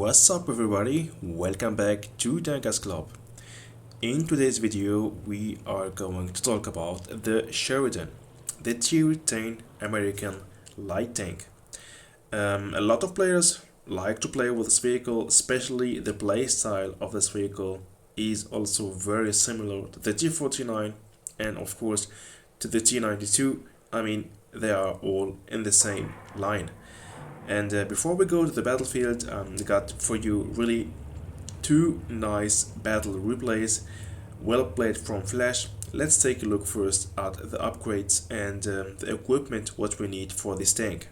What's up everybody, welcome back to Tankers Club. In today's video we are going to talk about the Sheridan, the Tier 10 American light tank. A lot of players like to play with this vehicle, especially the play style of this vehicle is also very similar to the T49 and of course to the T92. They are all in the same line. And before we go to the battlefield, I got for you really two nice battle replays, well played from Flash. Let's take a look first at the upgrades and the equipment what we need for this tank.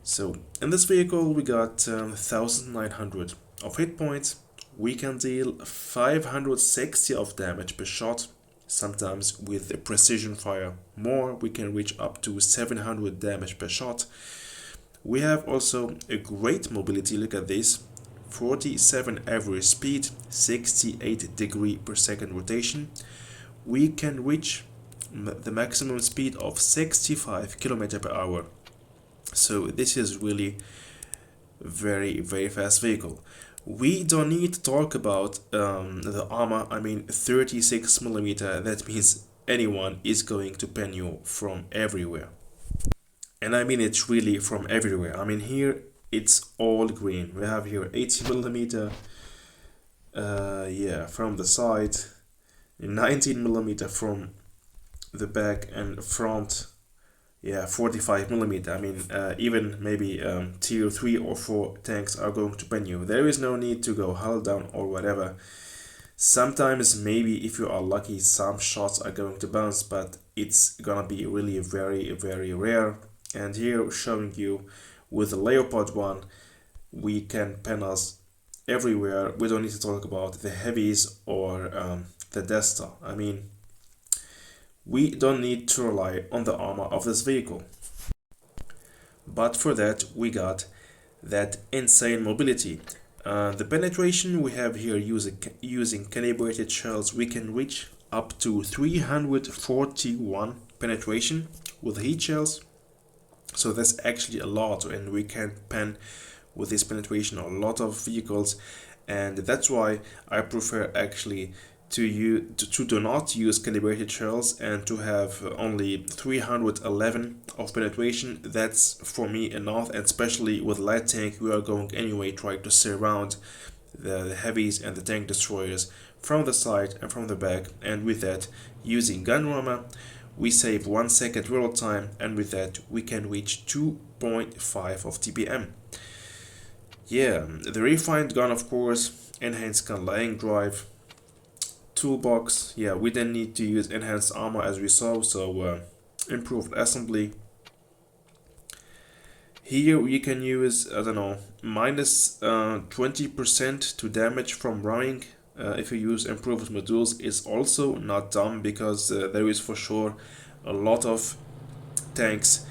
So in this vehicle we got 1900 of hit points. We can deal 560 of damage per shot. Sometimes with the precision fire more, we can reach up to 700 damage per shot. We have also a great mobility, look at this, 47 average speed, 68 degree per second rotation. We can reach the maximum speed of 65 km per hour. So this is really very fast vehicle. We don't need to talk about the armor, 36 millimeter. That means anyone is going to pen you from everywhere. And it's really from everywhere. Here it's all green. We have here 80 millimeter, from the side, 19 millimeter from the back, and front, 45 millimeter. Even maybe tier 3 or 4 tanks are going to pen you. There is no need to go hull down or whatever. Sometimes maybe if you are lucky some shots are going to bounce, but it's gonna be really very rare. And here showing you with the Leopard 1 we can pen us everywhere. We don't need to talk about the heavies or the Death Star. We don't need to rely on the armor of this vehicle, but for that we got that insane mobility. The penetration we have here using calibrated shells, we can reach up to 341 penetration with heat shells. So that's actually a lot, and we can pen with this penetration a lot of vehicles, and that's why I prefer actually to do not use calibrated shells and to have only 311 of penetration. That's for me enough, and especially with light tank we are going anyway try to surround the heavies and the tank destroyers from the side and from the back, and with that using gun rammer we save 1 second real time, and with that we can reach 2.5 of TPM. The refined gun, of course, enhanced gun laying drive, toolbox. We didn't need to use enhanced armor as we saw, so improved assembly. Here we can use, minus 20% to damage from ramming. If you use improved modules, is also not dumb, because there is for sure a lot of tanks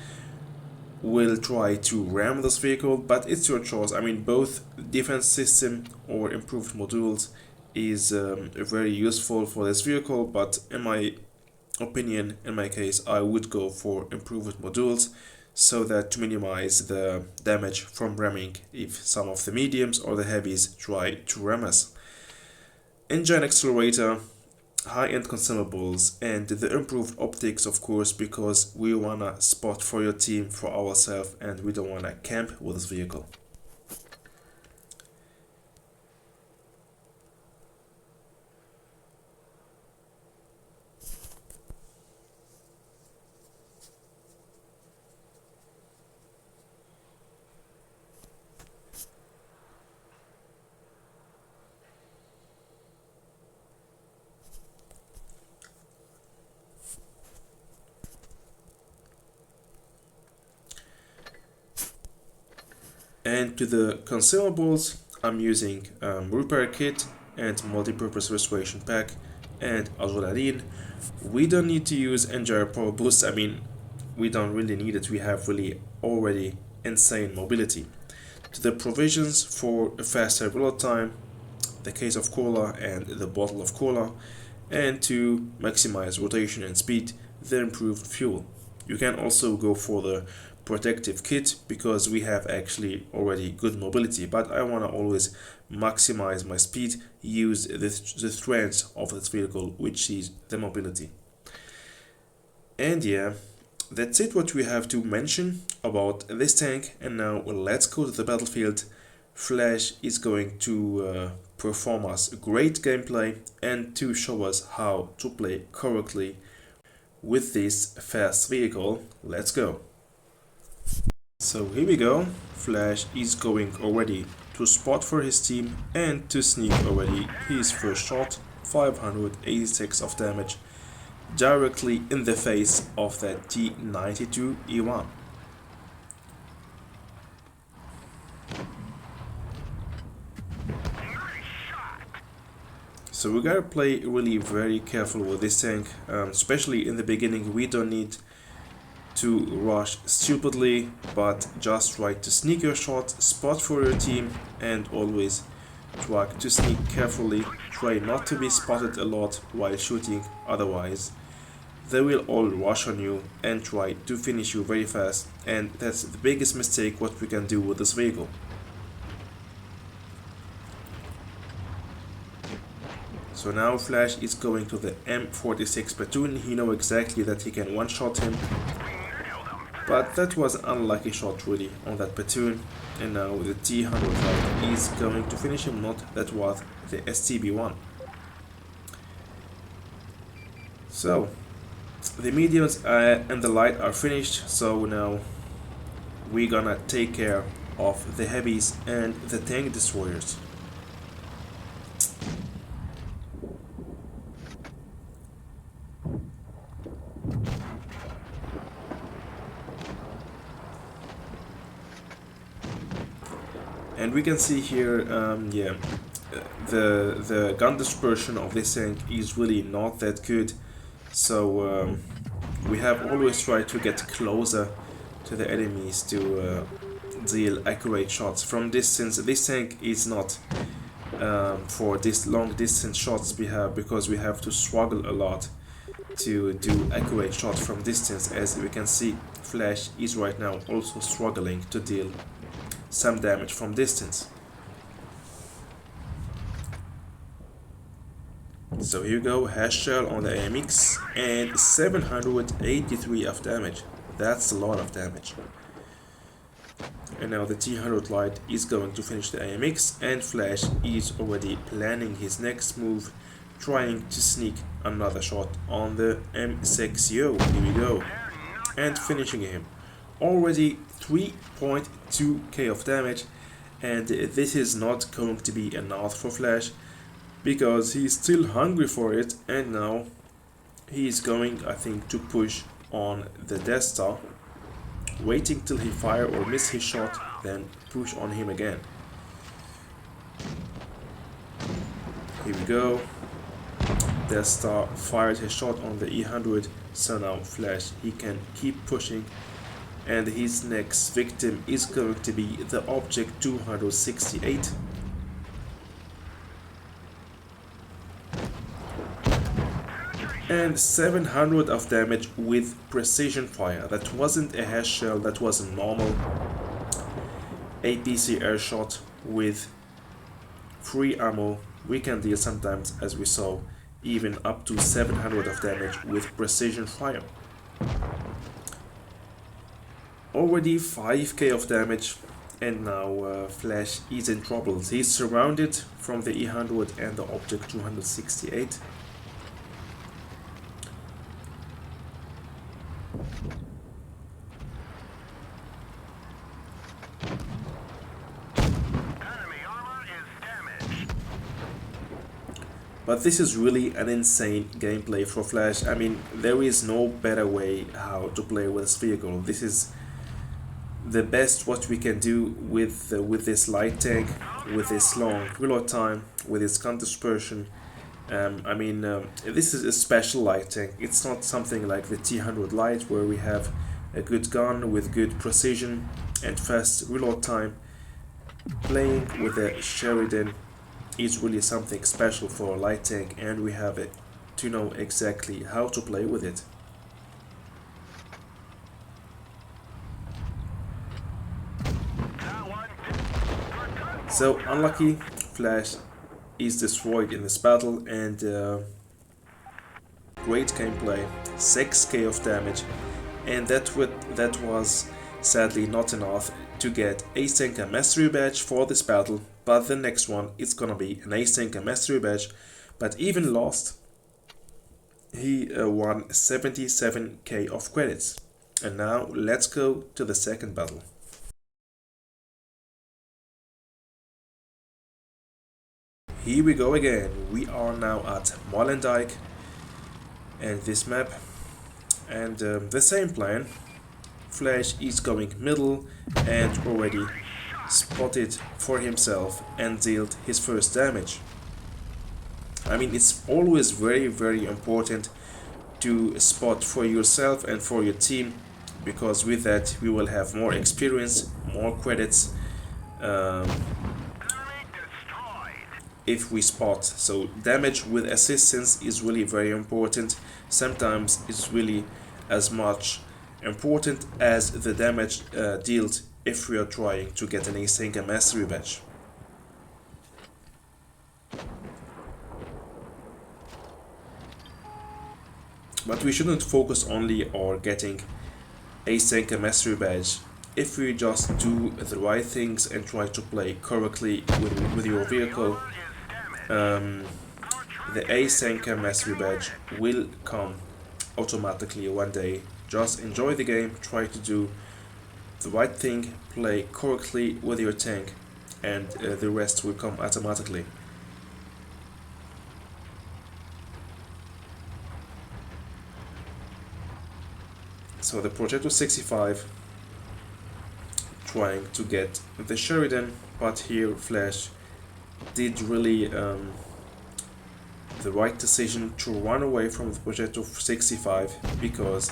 will try to ram this vehicle, but it's your choice. Both defense system or improved modules is very useful for this vehicle, but in my opinion, in my case, I would go for improved modules, so that to minimize the damage from ramming if some of the mediums or the heavies try to ram us. Engine accelerator, high-end consumables, and the improved optics, of course, because we wanna spot for your team, for ourselves, and we don't wanna camp with this vehicle. And to the consumables, I'm using repair kit and multi-purpose restoration pack and adrenaline. We don't need to use engine power boost. We don't really need it. We have really already insane mobility. To the provisions for a faster reload time, the case of cola and the bottle of cola, and to maximize rotation and speed, the improved fuel. You can also go for the protective kit because we have actually already good mobility, but I want to always maximize my speed, use the strength of this vehicle, which is the mobility. And yeah, that's it what we have to mention about this tank. And now let's go to the battlefield. Flash is going to perform us great gameplay and to show us how to play correctly with this fast vehicle. Let's go. So here we go. Flash is going already to spot for his team and to sneak already his first shot, 586 of damage, directly in the face of that T92E1. So we gotta play really very careful with this tank, especially in the beginning. We don't need to rush stupidly, but just try to sneak your shot, spot for your team, and always try to sneak carefully. Try not to be spotted a lot while shooting, otherwise they will all rush on you and try to finish you very fast, and that's the biggest mistake what we can do with this vehicle. So now Flash is going to the M46 platoon. He knows exactly that he can one-shot him, but that was an unlucky shot really on that platoon. And now the T100 is going to finish him. Not, that was the STB1. So the mediums and the light are finished, so now we're gonna take care of the heavies and the tank destroyers. And we can see here, yeah, the gun dispersion of this tank is really not that good. So we have always tried to get closer to the enemies to deal accurate shots from distance. This tank is not for this long distance shots because we have to struggle a lot to do accurate shots from distance. As we can see, Flash is right now also struggling to deal some damage from distance. So here you go, hash shell on the AMX and 783 of damage. That's a lot of damage. And now the T100 light is going to finish the AMX, and Flash is already planning his next move, trying to sneak another shot on the M6O. Here we go, and finishing him. Already 3.2k of damage, and this is not going to be enough for Flash because he's still hungry for it. And now he's going, I think, to push on the Death Star, waiting till he fire or miss his shot, then push on him again. Here we go. Death Star fired his shot on the E100, so now Flash, he can keep pushing, and his next victim is going to be the Object 268. And 700 of damage with precision fire. That wasn't a hash shell, that was a normal APC air shot with free ammo. We can deal sometimes, as we saw, even up to 700 of damage with precision fire. Already 5k of damage, and now Flash is in trouble. He's surrounded from the E100 and the Object 268. But this is really an insane gameplay for Flash. I mean, there is no better way how to play with this vehicle. This is the best what we can do with this light tank, with this long reload time, with its gun dispersion. I mean, this is a special light tank. It's not something like the T100 light where we have a good gun with good precision and fast reload time. Playing with the Sheridan is really something special for a light tank, and we have it to know exactly how to play with it. So unlucky, Flash is destroyed in this battle, and great gameplay, 6k of damage, and that was sadly not enough to get async and mastery badge for this battle, but the next one is gonna be an async and mastery badge. But even lost, he won 77k of credits. And now let's go to the second battle. Here we go again. We are now at Molendyke and this map, and the same plan. Flash is going middle and already spotted for himself and dealt his first damage. I mean, it's always very important to spot for yourself and for your team, because with that we will have more experience, more credits if we spot. So damage with assistance is really very important. Sometimes it's really as much important as the damage dealt if we are trying to get an async and mastery badge. But we shouldn't focus only on getting async and mastery badge. If we just do the right things and try to play correctly with your vehicle, the async and mastery badge will come automatically one day. Just enjoy the game, try to do the right thing, play correctly with your tank, and the rest will come automatically. So the Projector 65 trying to get the Sheridan, but here Flash did really the right decision to run away from the Projector 65, because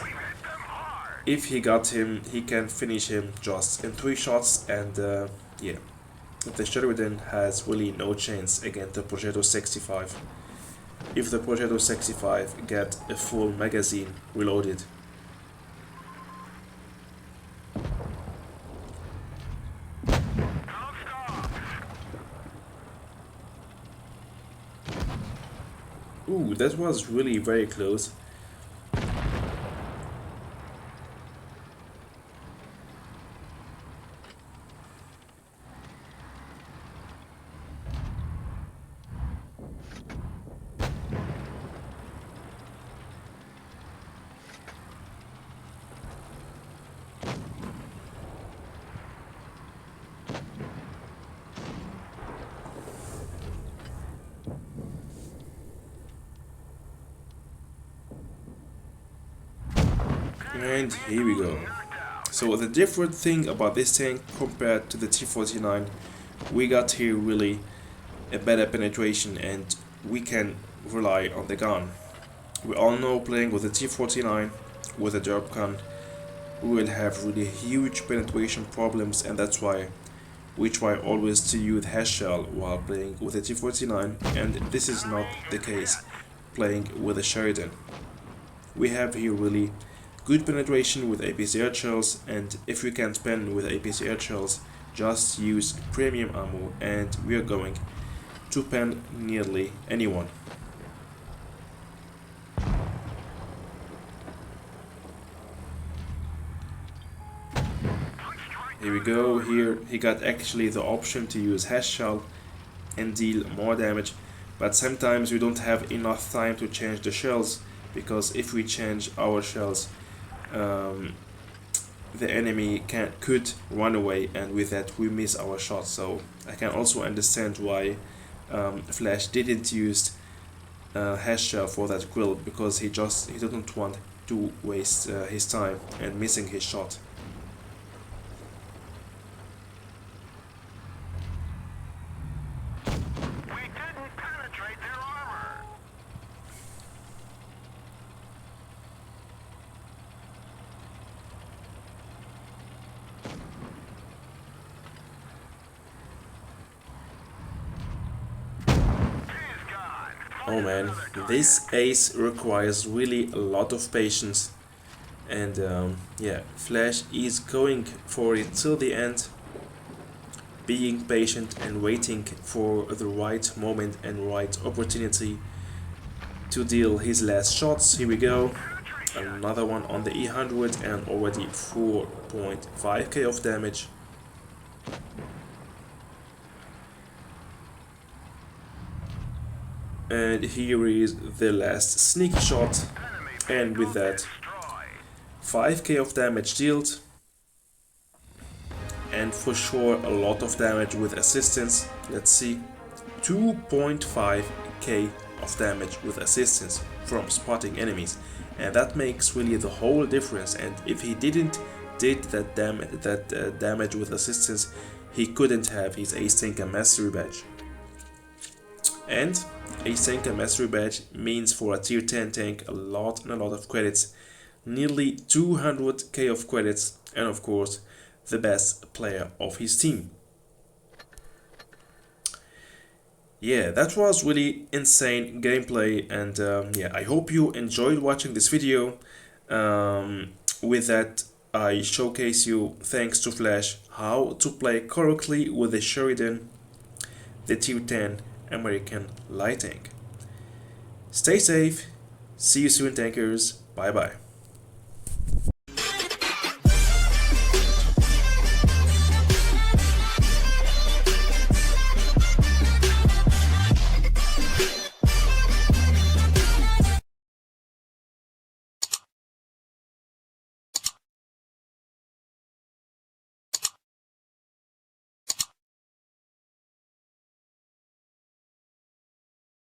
if he got him, he can finish him just in 3 shots, and yeah, the Sheridan has really no chance against the Projector 65 if the Projector 65 get a full magazine reloaded. Ooh, that was really very close. And here we go. So the different thing about this tank compared to the T49, we got here really a better penetration, and we can rely on the gun. We all know playing with the T49 with a derp gun, we will have really huge penetration problems, and that's why we try always to use hash shell while playing with the T49, and this is not the case playing with a Sheridan. We have here really good penetration with APC air shells, and if we can't pen with APC air shells, just use premium ammo and we are going to pen nearly anyone. Here we go. Here he got actually the option to use hash shell and deal more damage, but sometimes we don't have enough time to change the shells, because if we change our shells, the enemy could run away, and with that we miss our shot. So I can also understand why Flash didn't use hash shell for that grill, because he didn't want to waste his time and missing his shot. Oh man, this ace requires really a lot of patience, and yeah, Flash is going for it till the end. being patient and waiting for the right moment and right opportunity to deal his last shots. Here we go. Another one on the E100 and already 4.5k of damage. And here is the last sneaky shot, and with that 5k of damage dealt, and for sure a lot of damage with assistance. Let's see, 2.5k of damage with assistance from spotting enemies, and that makes really the whole difference. And if he didn't did that damage with assistance, he couldn't have his Ace Tanker Mastery badge. And Ace Tanker Mastery badge means for a tier 10 tank a lot of credits, nearly 200k of credits, and of course the best player of his team. Yeah, that was really insane gameplay, and yeah, I hope you enjoyed watching this video. With that, I showcase you, thanks to Flash, how to play correctly with the Sheridan, the tier 10 American light tank. Stay safe, see you soon tankers, bye bye.